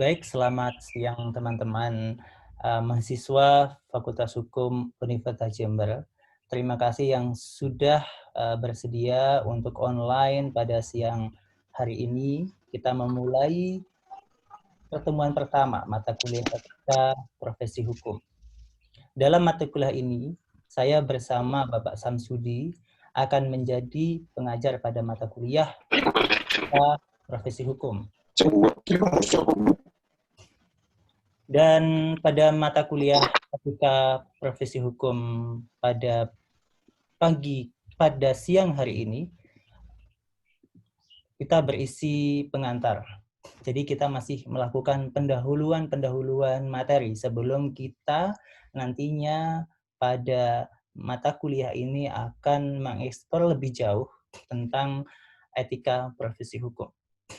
Baik, selamat siang teman-teman mahasiswa Fakultas Hukum Universitas Jember. Terima kasih yang sudah bersedia untuk online pada siang hari ini. Kita memulai pertemuan pertama mata kuliah etika profesi hukum. Dalam mata kuliah ini, saya bersama Bapak Samsudi akan menjadi pengajar pada mata kuliah etika profesi hukum. Dan pada mata kuliah etika profesi hukum pada siang hari ini, kita berisi pengantar. Jadi kita masih melakukan pendahuluan materi sebelum kita nantinya pada mata kuliah ini akan mengeksplor lebih jauh tentang etika profesi hukum.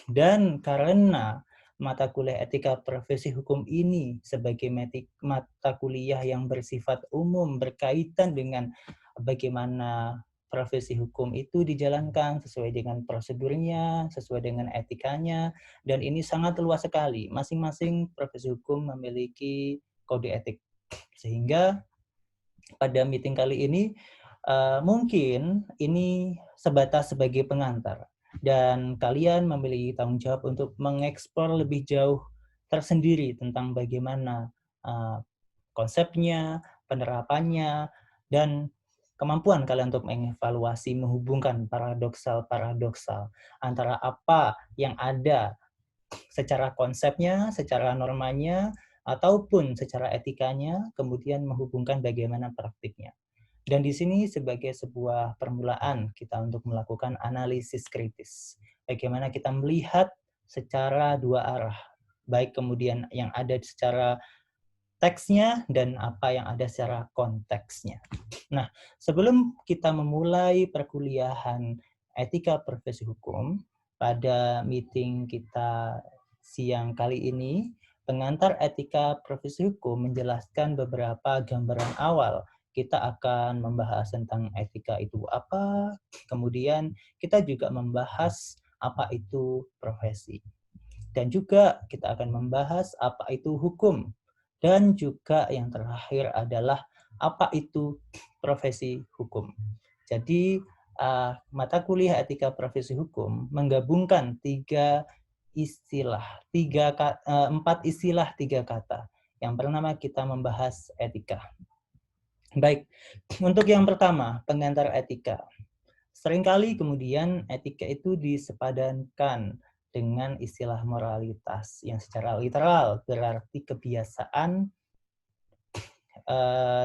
Dan karena mata kuliah etika profesi hukum ini sebagai mata kuliah yang bersifat umum berkaitan dengan bagaimana profesi hukum itu dijalankan sesuai dengan prosedurnya, sesuai dengan etikanya, dan ini sangat luas sekali. Masing-masing profesi hukum memiliki kode etik. Sehingga pada meeting kali ini mungkin ini sebatas sebagai pengantar. Dan kalian memiliki tanggung jawab untuk mengeksplor lebih jauh tersendiri tentang bagaimana konsepnya, penerapannya, dan kemampuan kalian untuk mengevaluasi, menghubungkan paradoksal antara apa yang ada secara konsepnya, secara normanya, ataupun secara etikanya, kemudian menghubungkan bagaimana praktiknya. Dan di sini sebagai sebuah permulaan kita untuk melakukan analisis kritis. Bagaimana kita melihat secara dua arah, baik kemudian yang ada secara teksnya dan apa yang ada secara konteksnya. Nah, sebelum kita memulai perkuliahan etika profesi hukum, pada meeting kita siang kali ini, pengantar etika profesi hukum menjelaskan beberapa gambaran awal. Kita akan membahas tentang etika itu apa, kemudian kita juga membahas apa itu profesi. Dan juga kita akan membahas apa itu hukum. Dan juga yang terakhir adalah apa itu profesi hukum. Jadi mata kuliah etika profesi hukum menggabungkan empat istilah tiga kata. Yang pertama kita membahas etika. Baik, untuk yang pertama pengantar etika. Seringkali kemudian etika itu disepadankan dengan istilah moralitas yang secara literal berarti kebiasaan.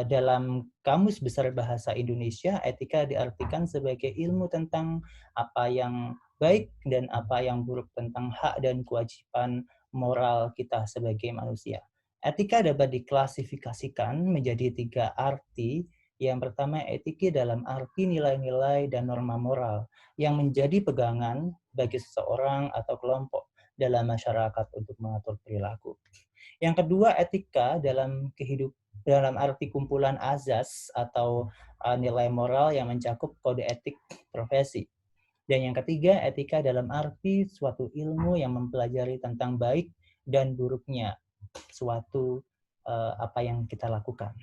Dalam Kamus Besar Bahasa Indonesia, etika diartikan sebagai ilmu tentang apa yang baik dan apa yang buruk, tentang hak dan kewajiban moral kita sebagai manusia. Etika dapat diklasifikasikan menjadi tiga arti. Yang pertama, etika dalam arti nilai-nilai dan norma moral yang menjadi pegangan bagi seseorang atau kelompok dalam masyarakat untuk mengatur perilaku. Yang kedua, etika dalam arti kumpulan azas atau nilai moral yang mencakup kode etik profesi. Dan yang ketiga, etika dalam arti suatu ilmu yang mempelajari tentang baik dan buruknya suatu apa yang kita lakukan.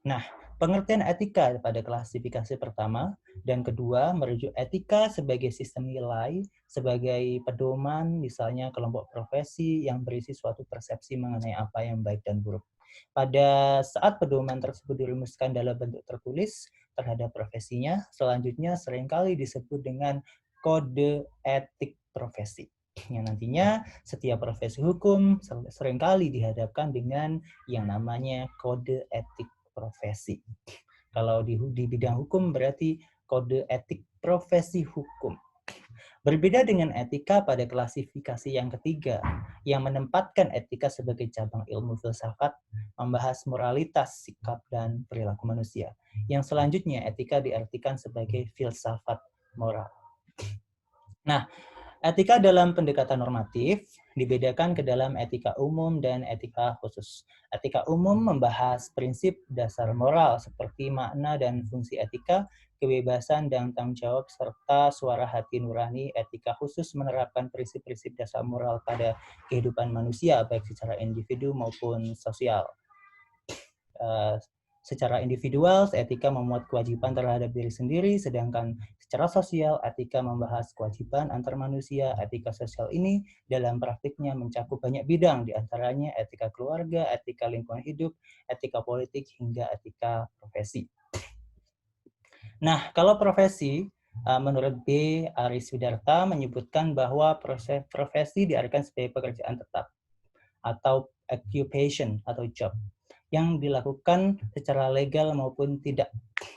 Nah, pengertian etika pada klasifikasi pertama dan kedua merujuk etika sebagai sistem nilai, sebagai pedoman misalnya kelompok profesi yang berisi suatu persepsi mengenai apa yang baik dan buruk. Pada saat pedoman tersebut dirumuskan dalam bentuk tertulis terhadap profesinya, selanjutnya seringkali disebut dengan kode etik profesi. Yang nantinya setiap profesi hukum seringkali dihadapkan dengan yang namanya kode etik profesi. Kalau di bidang hukum berarti kode etik profesi hukum. Berbeda dengan etika pada klasifikasi yang ketiga, yang menempatkan etika sebagai cabang ilmu filsafat, membahas moralitas, sikap, dan perilaku manusia. Yang selanjutnya, etika diartikan sebagai filsafat moral. Nah, Etika dalam pendekatan normatif dibedakan ke dalam etika umum dan etika khusus. Etika umum membahas prinsip dasar moral seperti makna dan fungsi etika, kebebasan dan tanggung jawab, serta suara hati nurani. Etika khusus menerapkan prinsip-prinsip dasar moral pada kehidupan manusia, baik secara individu maupun sosial. Secara individual, etika memuat kewajiban terhadap diri sendiri, sedangkan secara sosial, etika membahas kewajiban antar manusia. Etika sosial ini dalam praktiknya mencakup banyak bidang, diantaranya etika keluarga, etika lingkungan hidup, etika politik, hingga etika profesi. Nah, kalau profesi, menurut B. Aris Widarta menyebutkan bahwa profesi diartikan sebagai pekerjaan tetap atau occupation atau job yang dilakukan secara legal maupun tidak.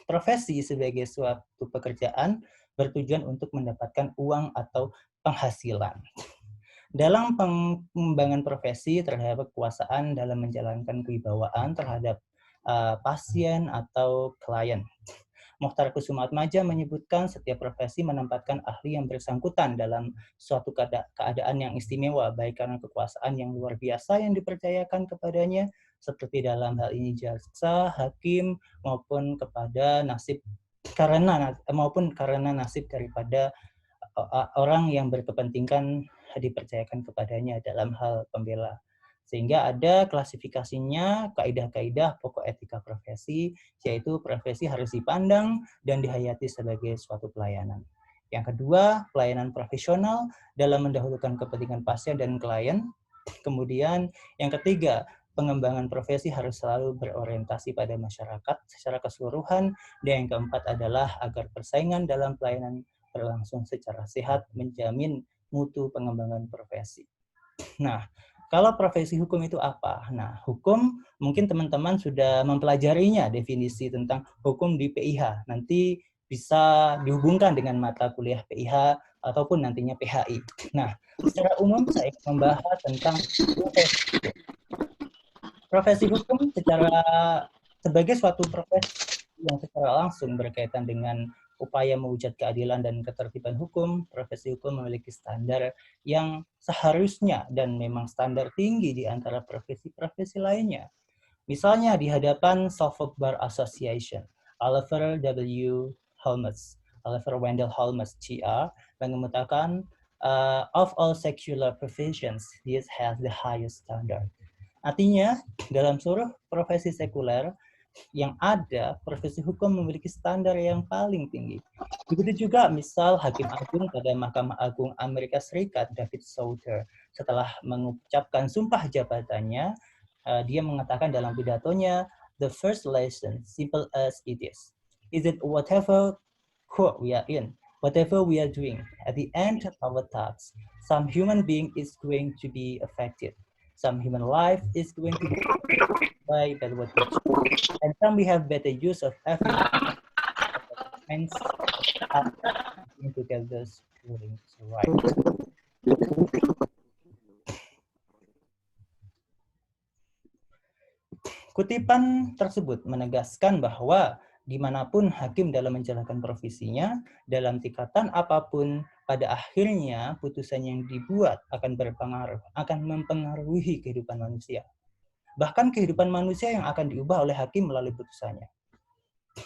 Profesi sebagai suatu pekerjaan bertujuan untuk mendapatkan uang atau penghasilan. Dalam pengembangan profesi terhadap kekuasaan dalam menjalankan kewibawaan terhadap pasien atau klien. Mokhtar Kusumaatmadja menyebutkan setiap profesi menempatkan ahli yang bersangkutan dalam suatu keadaan yang istimewa, baik karena kekuasaan yang luar biasa yang dipercayakan kepadanya, seperti dalam hal ini jaksa, hakim, maupun karena nasib daripada orang yang berkepentingan dipercayakan kepadanya dalam hal pembela. Sehingga ada klasifikasinya, kaidah-kaidah pokok etika profesi, yaitu profesi harus dipandang dan dihayati sebagai suatu pelayanan. Yang kedua, pelayanan profesional dalam mendahulukan kepentingan pasien dan klien. Kemudian yang ketiga, pengembangan profesi harus selalu berorientasi pada masyarakat secara keseluruhan. Dan yang keempat adalah agar persaingan dalam pelayanan berlangsung secara sehat, menjamin mutu pengembangan profesi. Nah, kalau profesi hukum itu apa? Nah, hukum mungkin teman-teman sudah mempelajarinya, definisi tentang hukum di PIH. Nanti bisa dihubungkan dengan mata kuliah PIH ataupun nantinya PHI. Nah, secara umum saya membahas tentang profesi hukum sebagai suatu profesi yang secara langsung berkaitan dengan upaya mewujud keadilan dan ketertiban hukum. Profesi hukum memiliki standar yang seharusnya dan memang standar tinggi di antara profesi-profesi lainnya. Misalnya di hadapan Suffolk Bar Association, Oliver Wendell Holmes, CR, mengemukakan of all secular professions, this has the highest standard. Artinya, dalam seluruh profesi sekuler yang ada, profesi hukum memiliki standar yang paling tinggi. Begitu juga misal Hakim Agung pada Mahkamah Agung Amerika Serikat, David Souter, setelah mengucapkan sumpah jabatannya, dia mengatakan dalam pidatonya, the first lesson, simple as it is it whatever court we are in, whatever we are doing, at the end of our tasks, some human being is going to be affected. Some human life is going to be by what we do. And some we have better use of every minds to get this ruling right. Kutipan tersebut menegaskan bahwa dimanapun hakim dalam menjalankan profesinya, dalam tingkatan apapun, pada akhirnya putusan yang dibuat akan mempengaruhi kehidupan manusia. Bahkan kehidupan manusia yang akan diubah oleh hakim melalui putusannya.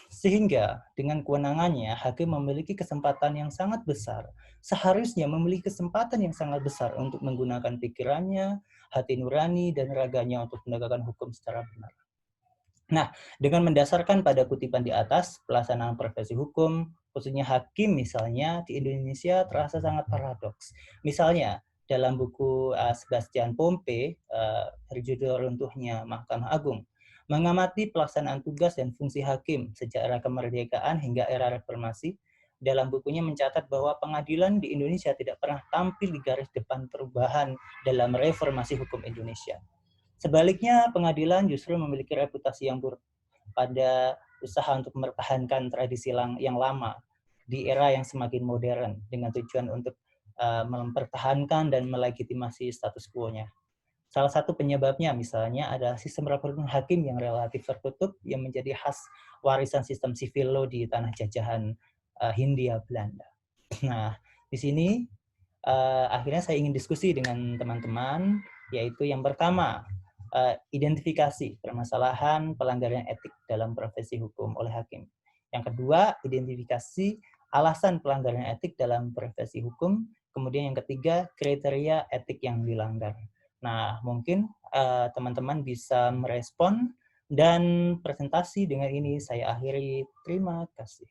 Sehingga dengan kewenangannya, hakim memiliki kesempatan yang sangat besar, seharusnya memiliki kesempatan yang sangat besar untuk menggunakan pikirannya, hati nurani, dan raganya untuk menegakkan hukum secara benar. Nah, dengan mendasarkan pada kutipan di atas, pelaksanaan profesi hukum, khususnya hakim misalnya, di Indonesia terasa sangat paradoks. Misalnya, dalam buku Sebastian Pompe, berjudul Runtuhnya Mahkamah Agung, mengamati pelaksanaan tugas dan fungsi hakim sejak era kemerdekaan hingga era reformasi, dalam bukunya mencatat bahwa pengadilan di Indonesia tidak pernah tampil di garis depan perubahan dalam reformasi hukum Indonesia. Sebaliknya, pengadilan justru memiliki reputasi yang buruk pada usaha untuk mempertahankan tradisi yang lama di era yang semakin modern dengan tujuan untuk mempertahankan dan melegitimasi status quo-nya. Salah satu penyebabnya misalnya adalah sistem rekrutmen hakim yang relatif tertutup yang menjadi khas warisan sistem civil law di tanah jajahan Hindia Belanda. Nah, di sini akhirnya saya ingin diskusi dengan teman-teman, yaitu yang pertama, identifikasi permasalahan pelanggaran etik dalam profesi hukum oleh hakim. Yang kedua, identifikasi alasan pelanggaran etik dalam profesi hukum. Kemudian yang ketiga, kriteria etik yang dilanggar. Nah, mungkin teman-teman bisa merespon dan presentasi dengan ini saya akhiri. Terima kasih.